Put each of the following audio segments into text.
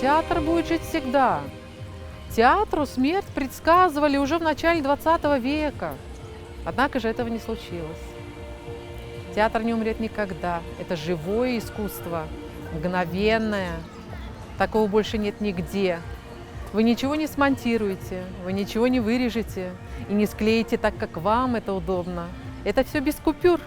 театр будет жить всегда. Театру смерть предсказывали уже в начале 20 века. Однако же этого не случилось. Театр не умрет никогда. Это живое искусство, мгновенное. Такого больше нет нигде. Вы ничего не смонтируете, вы ничего не вырежете и не склеите так, как вам это удобно. Это все без купюр.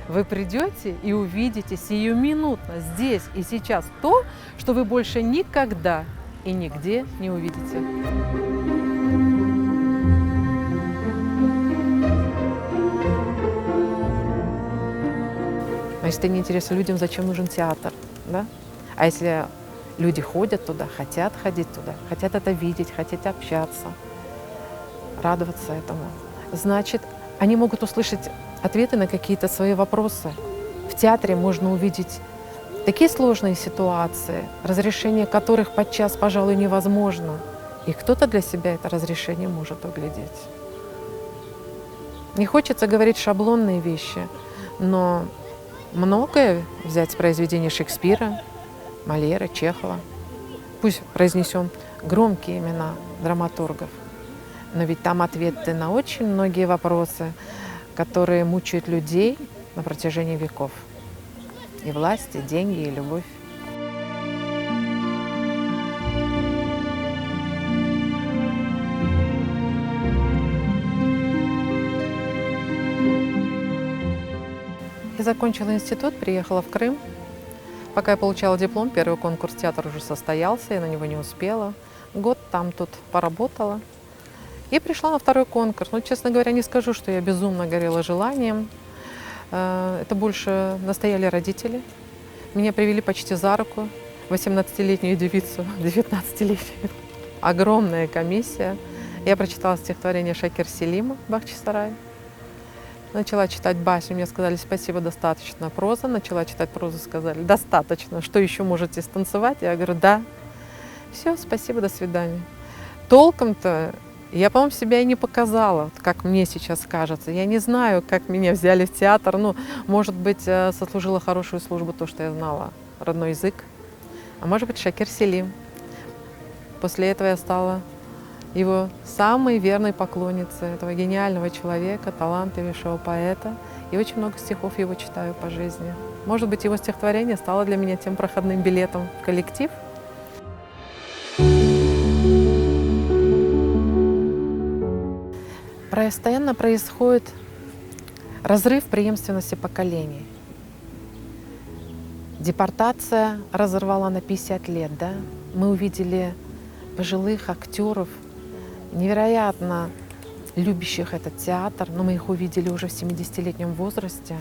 Вы придете и увидите сиюминутно, здесь и сейчас, то, что вы больше никогда и нигде не увидите. Но если это не интересно людям, зачем нужен театр, да? А если люди ходят туда, хотят ходить туда, хотят это видеть, хотят общаться, радоваться этому, значит, они могут услышать ответы на какие-то свои вопросы. В театре можно увидеть такие сложные ситуации, разрешение которых подчас, пожалуй, невозможно. И кто-то для себя это разрешение может углядеть. Не хочется говорить шаблонные вещи, но многое взять с произведений Шекспира, Мольера, Чехова. Пусть произнесем громкие имена драматургов, но ведь там ответы на очень многие вопросы, которые мучают людей на протяжении веков. И власть, и деньги, и любовь. Я закончила институт, приехала в Крым. Пока я получала диплом, первый конкурс театра уже состоялся, я на него не успела. Год там тут поработала. И пришла на второй конкурс. Ну, честно говоря, не скажу, что я безумно горела желанием. Это больше настояли родители. Меня привели почти за руку, 18-летнюю девицу, 19-летнюю. Огромная комиссия. Я прочитала стихотворение Шакир Селима «Бахчисарай». Начала читать басню, мне сказали: спасибо, достаточно. Проза. Начала читать прозу, сказали: достаточно. Что еще можете станцевать? Я говорю: да. Все, спасибо, до свидания. Толком-то я, по-моему, себя и не показала, как мне сейчас кажется. Я не знаю, как меня взяли в театр. Ну, может быть, сослужила хорошую службу то, что я знала родной язык. А может быть, Шакир Селим. После этого я стала его самой верной поклонницей, этого гениального человека, талантливейшего поэта. И очень много стихов его читаю по жизни. Может быть, его стихотворение стало для меня тем проходным билетом в коллектив. Постоянно происходит разрыв преемственности поколений. Депортация разорвала на 50 лет, да? Мы увидели пожилых актеров, невероятно любящих этот театр, но мы их увидели уже в 70-летнем возрасте.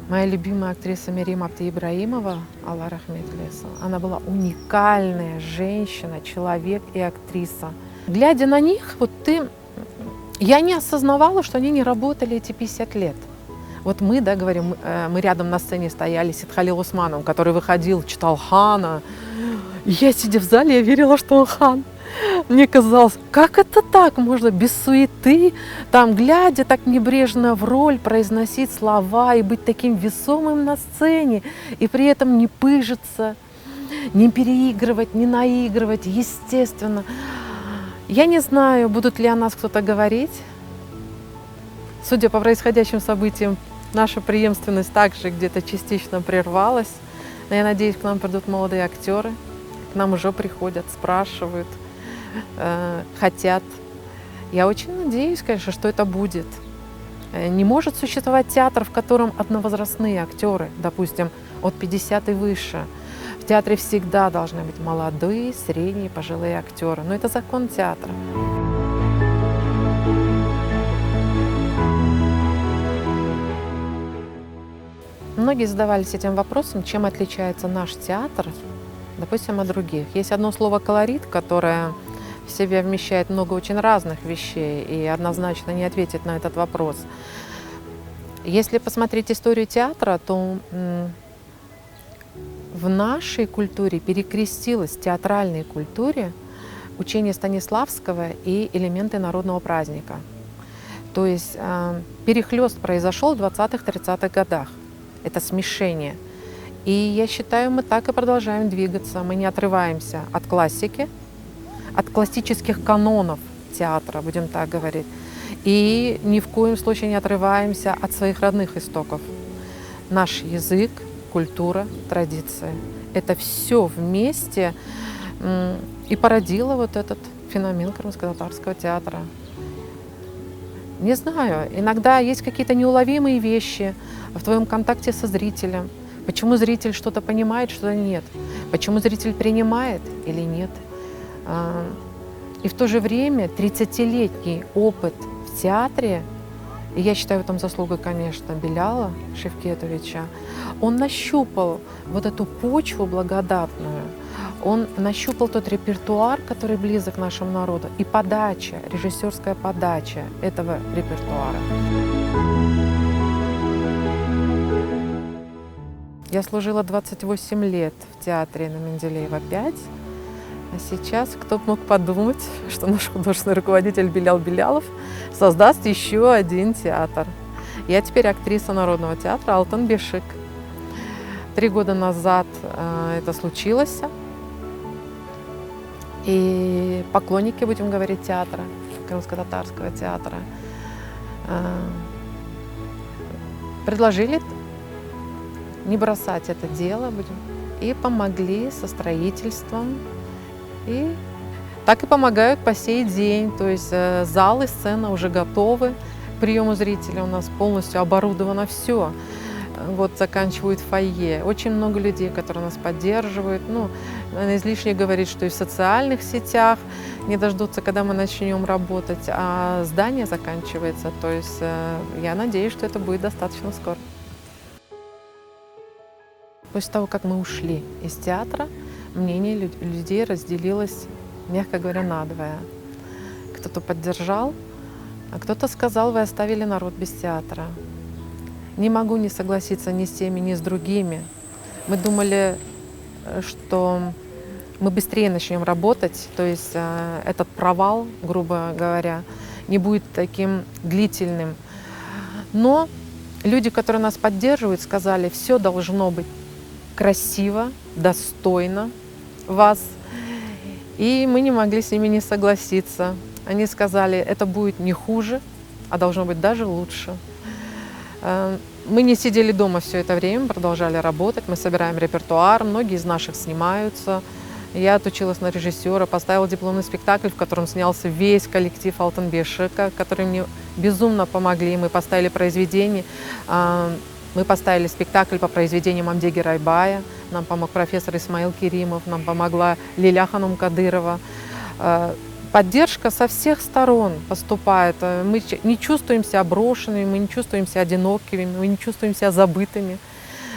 Моя любимая актриса Мерим Абди-Ибраимова, Алла Рахметлеса, она была уникальная женщина, человек и актриса. Глядя на них, я не осознавала, что они не работали эти 50 лет. Вот мы, да, говорим, мы рядом на сцене стояли с Итхалил Усмановым, который выходил, читал Хана. И я, сидя в зале, я верила, что он хан. Мне казалось, как это так можно без суеты, там, глядя так небрежно в роль, произносить слова и быть таким весомым на сцене, и при этом не пыжиться, не переигрывать, не наигрывать, естественно. Я не знаю, будут ли о нас кто-то говорить. Судя по происходящим событиям, наша преемственность также где-то частично прервалась. Но я надеюсь, к нам придут молодые актеры, к нам уже приходят, спрашивают, хотят. Я очень надеюсь, конечно, что это будет. Не может существовать театр, в котором одновозрастные актеры, допустим, от 50 и выше. В театре всегда должны быть молодые, средние, пожилые актеры. Но это закон театра. Многие задавались этим вопросом, чем отличается наш театр, допустим, от других. Есть одно слово «колорит», которое в себя вмещает много очень разных вещей и однозначно не ответит на этот вопрос. Если посмотреть историю театра, то в нашей культуре перекрестилось, в театральной культуре, учение Станиславского и элементы народного праздника. То есть перехлёст произошел в 20-30-х годах. Это смешение. И я считаю, мы так и продолжаем двигаться. Мы не отрываемся от классики, от классических канонов театра, будем так говорить. И ни в коем случае не отрываемся от своих родных истоков. Наш язык, культура, традиции. Это все вместе и породило вот этот феномен крымско-татарского театра. Не знаю, иногда есть какие-то неуловимые вещи в твоем контакте со зрителем. Почему зритель что-то понимает, что-то нет. Почему зритель принимает или нет. И в то же время 30-летний опыт в театре, и я считаю в этом заслугой, конечно, Беляла Шевкетовича, он нащупал вот эту почву благодатную, он нащупал тот репертуар, который близок нашему народу, и подача, режиссерская подача этого репертуара. Я служила 28 лет в театре на Менделеева 5. А сейчас кто бы мог подумать, что наш художественный руководитель Белял Белялов создаст еще один театр. Я теперь актриса Народного театра Алтын Бешик. 3 года назад это случилось. И поклонники, будем говорить, театра, крымско-татарского театра, предложили не бросать это дело и помогли со строительством. И так и помогают по сей день. То есть зал и сцена уже готовы к приему зрителей. У нас полностью оборудовано все. Вот заканчивают фойе. Очень много людей, которые нас поддерживают. Ну, излишне говорить, что и в социальных сетях не дождутся, когда мы начнем работать, а здание заканчивается. То есть я надеюсь, что это будет достаточно скоро. После того, как мы ушли из театра, мнение людей разделилось, мягко говоря, надвое. Кто-то поддержал, а кто-то сказал, вы оставили народ без театра. Не могу не согласиться ни с теми, ни с другими. Мы думали, что мы быстрее начнем работать, то есть этот провал, грубо говоря, не будет таким длительным. Но люди, которые нас поддерживают, сказали, все должно быть красиво, достойно вас. И мы не могли с ними не согласиться. Они сказали, это будет не хуже, а должно быть даже лучше. Мы не сидели дома все это время, продолжали работать, мы собираем репертуар, многие из наших снимаются. Я отучилась на режиссера, поставила дипломный спектакль, в котором снялся весь коллектив Алтын Бешика, которые мне безумно помогли. Мы поставили произведение, мы поставили спектакль по произведениям Мамдеги Райбая, нам помог профессор Исмаил Керимов, нам помогла Лиля Ханум Кадырова. Поддержка со всех сторон поступает. Мы не чувствуем себя брошенными, мы не чувствуем себя одинокими, мы не чувствуем себя забытыми.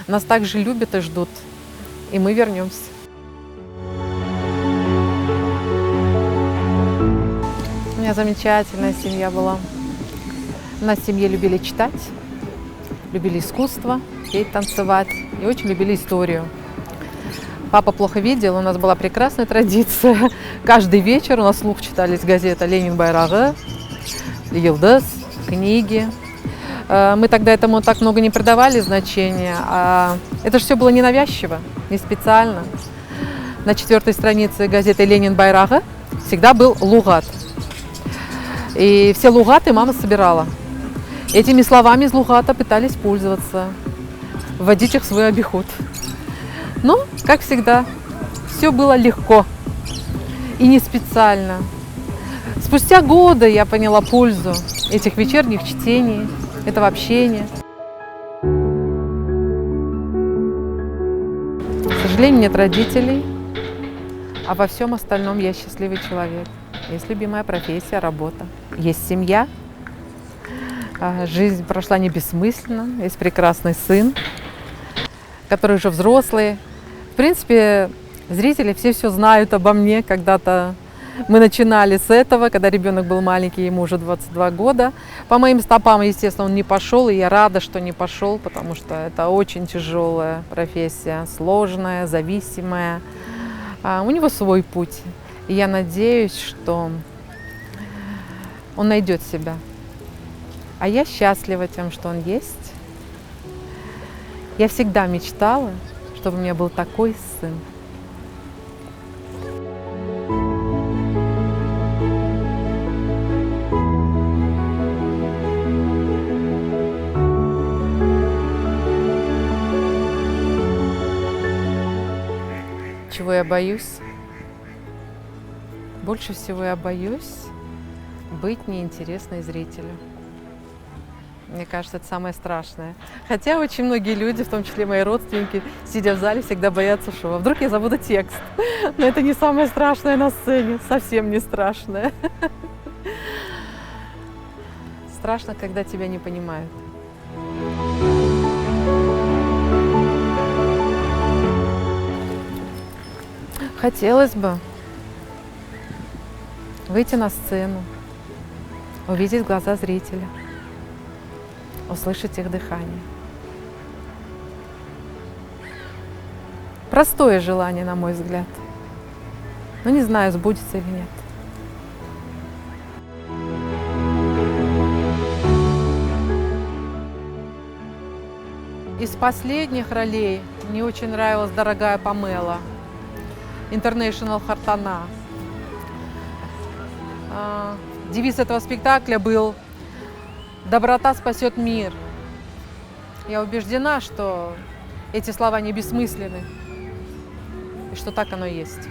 Нас также любят и ждут, и мы вернемся. У меня замечательная семья была. У нас в семье любили читать, любили искусство, петь, танцевать и очень любили историю. Папа плохо видел, у нас была прекрасная традиция. Каждый вечер у нас вслух читались газеты «Ленин Байрагы», «Йылдыз», книги. Мы тогда этому так много не придавали значения. Это же все было ненавязчиво, не специально. На 4-й странице газеты «Ленин Байрагы» всегда был лугат. И все лугаты мама собирала. Этими словами из лугата пытались пользоваться, вводить их в свой обиход. Но, как всегда, все было легко и не специально. Спустя годы я поняла пользу этих вечерних чтений, этого общения. К сожалению, нет родителей, а во всем остальном я счастливый человек. Есть любимая профессия, работа. Есть семья. Жизнь прошла не бессмысленно. Есть прекрасный сын, который уже взрослый. В принципе, зрители все знают обо мне. Когда-то мы начинали с этого, когда ребенок был маленький, ему уже 22 года. По моим стопам, естественно, он не пошел, и я рада, что не пошел, потому что это очень тяжелая профессия, сложная, зависимая. У него свой путь. И я надеюсь, что он найдет себя. А я счастлива тем, что он есть. Я всегда мечтала, чтобы у меня был такой сын. Чего я боюсь? Больше всего я боюсь быть неинтересной зрителю. Мне кажется, это самое страшное. Хотя очень многие люди, в том числе мои родственники, сидя в зале, всегда боятся шоу. А вдруг я забуду текст? Но это не самое страшное на сцене, совсем не страшное. Страшно, когда тебя не понимают. Хотелось бы выйти на сцену, увидеть глаза зрителя, услышать их дыхание. Простое желание, на мой взгляд. Но не знаю, сбудется или нет. Из последних ролей мне очень нравилась «Дорогая Памела», International Хартана. Девиз этого спектакля был «Доброта спасет мир». Я убеждена, что эти слова не бессмысленны, и что так оно и есть.